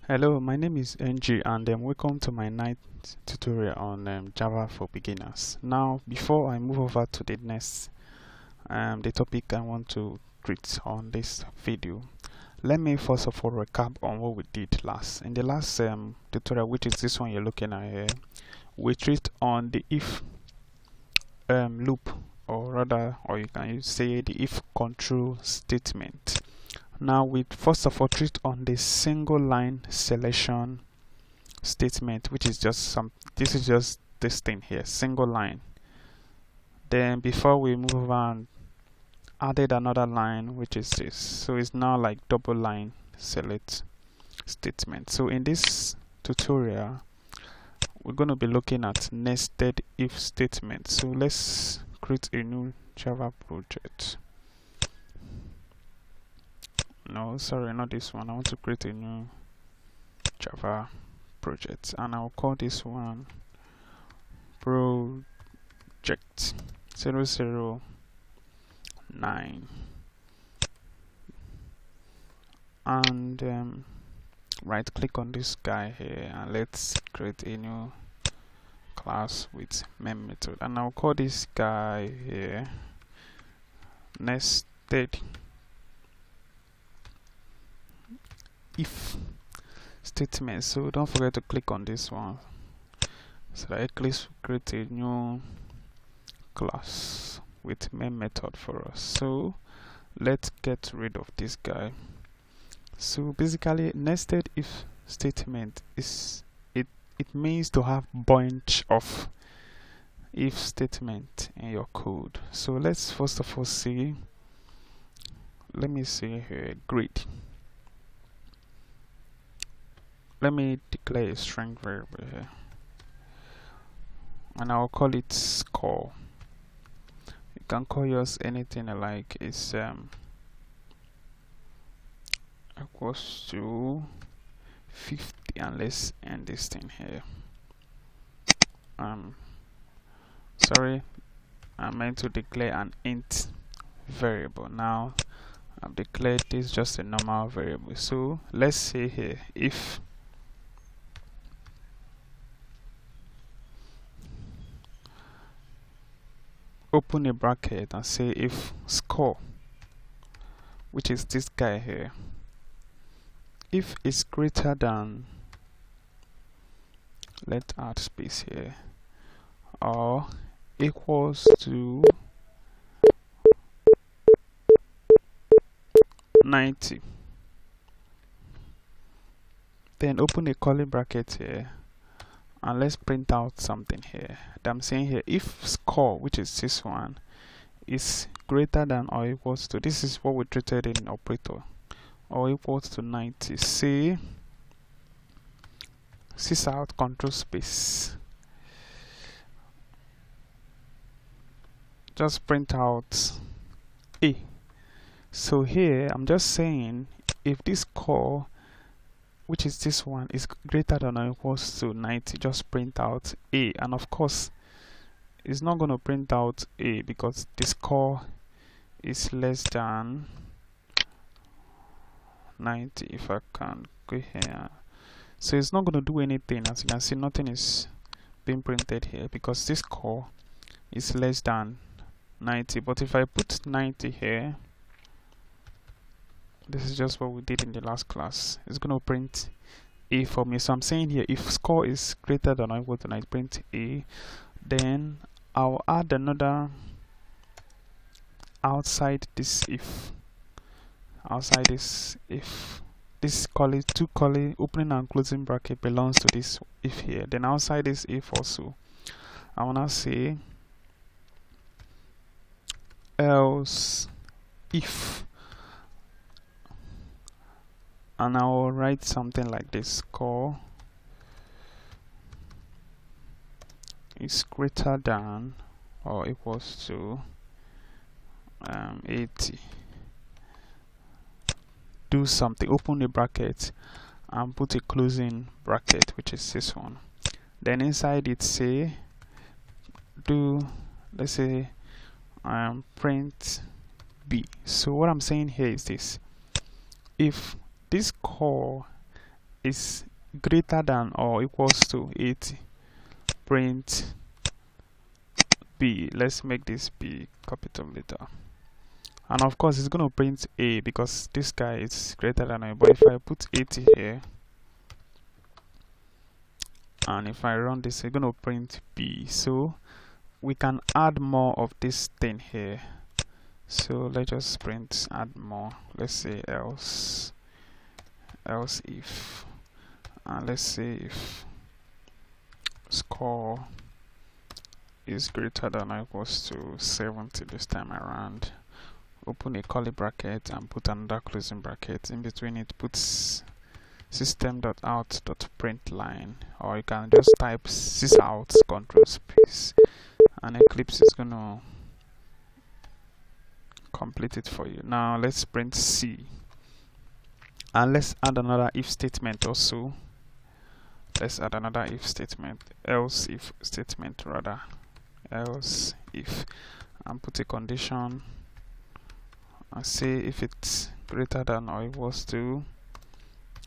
Hello, my name is NG and welcome to my ninth tutorial on Java for beginners. Now, before I move over to the next the topic I want to treat on this video, let me first of all recap on what we did last. In the last tutorial, which is this one you're looking at here, we treat on the if loop, or rather, or you can say the if control statement. Now we first of all treat on the single line selection statement, which is just this is just this thing here, single line. Then before we move on, added another line, which is this. So it's now like double line select statement. So in this tutorial, we're going to be looking at nested if statement. So let's create a new Java project. No, sorry, not this one. I want to create a new Java project, and I'll call this one project 009. And right click on this guy here, and let's create a new class with main method, and I'll call this guy here nested if statement. So don't forget to click on this one so that it create a new class with main method for us. So let's get rid of this guy. So basically, nested if statement is it means to have bunch of if statement in your code. So let's first of all see, let me see here, grid. Let me declare a string variable here, and I'll call it score. You can call yours anything you like. It's equals to 50, and let's end this thing here. Sorry, I meant to declare an int variable. Now I've declared this just a normal variable. So let's say here, if open a bracket and say if score, which is this guy here, if it's greater than, let's add space here, or equals to 90, then open a curly bracket here, and let's print out something here. I'm saying here, if score, which is this one, is greater than or equals to, this is what we treated in operator, or equals to 90, say sys out control space, just print out A. So here I'm just saying if this score, which is this one, is greater than or equals to 90, just print out A. And of course it's not going to print out A because the score is less than 90. If I can go here, so it's not going to do anything. As you can see, nothing is being printed here because this score is less than 90. But if I put 90 here, this is just what we did in the last class, it's going to print A for me. So I'm saying here, if score is greater than or equal to 90, print A. Then I'll add another outside this if, outside this if, this curly, two curly opening and closing bracket belongs to this if here. Then outside this if also, I wanna say else if, and I'll write something like this: score is greater than or equals to 80. Do something, open the bracket and put a closing bracket, which is this one. Then inside it say do, let's say print B. So what I'm saying here is this: if this score is greater than or equals to 80, print B. Let's make this B capital letter. And of course it's going to print A because this guy is greater than A. But if I put 80 here and if I run this, it's going to print B. So we can add more of this thing here. So let's just print add more. Let's say else if, and let's say if score is greater than or equals to 70 this time around. Open a curly bracket and put another closing bracket. In between it puts system.out.println, or you can just type sysout control space and Eclipse is gonna complete it for you. Now let's print C, and let's add another if statement also. Let's add another if statement, else if statement rather, else if, and put a condition and say if it's greater than or equals to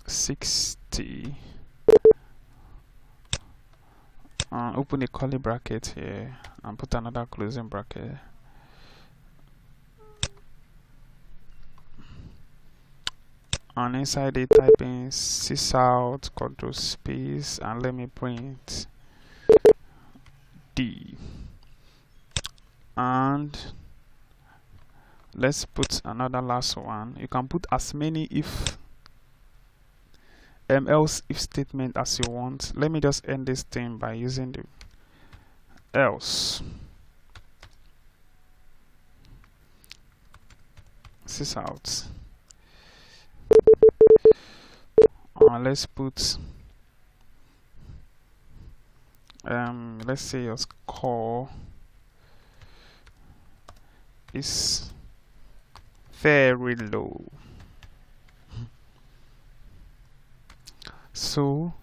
60, and open a curly bracket here and put another closing bracket. And inside it type in sysout control space and let me print D. And let's put another last one. You can put as many if else if statement as you want. Let me just end this thing by using the else sysout. Let's put let's say your score is very low. So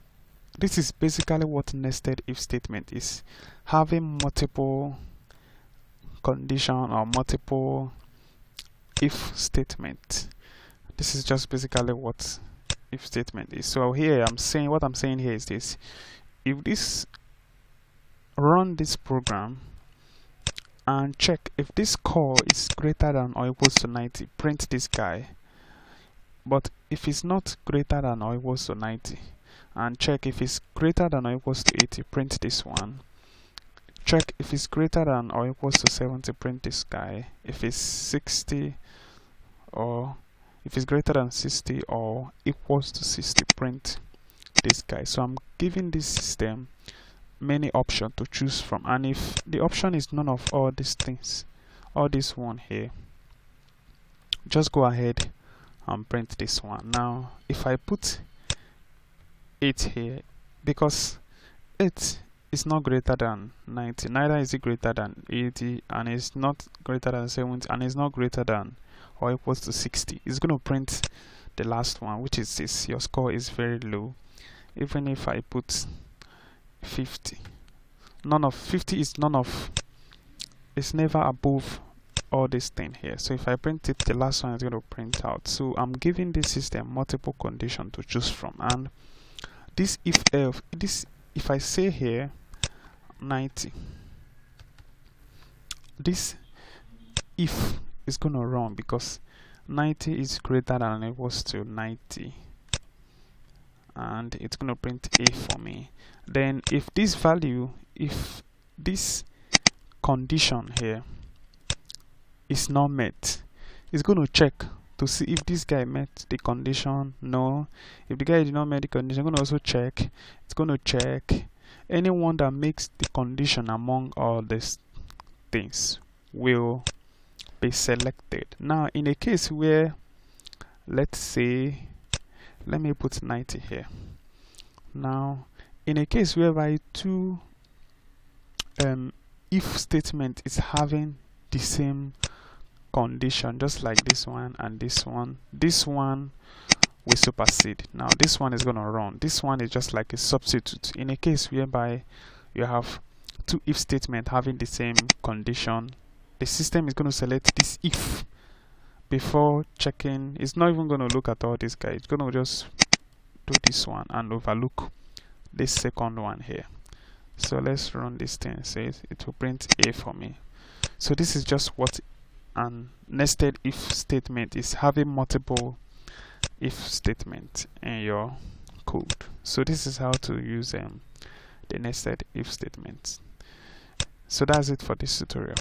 this is basically what nested if statement is, having multiple condition or multiple if statement. This is just basically what if statement is. So here I'm saying, what I'm saying here is this: if this, run this program and check if this score is greater than or equals to 90, print this guy. But if it's not greater than or equals to 90, and check if it's greater than or equals to 80, print this one. Check if it's greater than or equals to 70, print this guy. If it's 60, or if it's greater than 60 or equals to 60, print this guy. So I'm giving this system many options to choose from, and if the option is none of all these things, or this one here, just go ahead and print this one. Now if I put 8 here, because 8 is not greater than 90, neither is it greater than 80, and it's not greater than 70, and it's not greater than or equals to 60, it's going to print the last one, which is this: your score is very low. Even if I put 50, none of 50 is none of, it's never above all this thing here. So if I print it, the last one is going to print out. So I'm giving this system multiple conditions to choose from, and this if I say here 90, this if is going to run because 90 is greater than or equals to 90, and it's going to print A for me. Then if this value, if this condition here is not met, it's going to check to see if this guy met the condition. No. If the guy did not meet the condition, it's going to also check. It's going to check anyone that makes the condition among all these things will be selected. Now in a case where, let's say, let me put 90 here. Now in a case whereby two if statement is having the same condition, just like this one and this one will supersede. Now this one is going to run. This one is just like a substitute. In a case whereby you have two if statement having the same condition, the system is going to select this if before checking. It's not even going to look at all these guys. It's going to just this one and overlook this second one here. So let's run this thing. Says it will print A for me. So this is just what an nested if statement is, having multiple if statement in your code. So this is how to use the nested if statement. So that's it for this tutorial.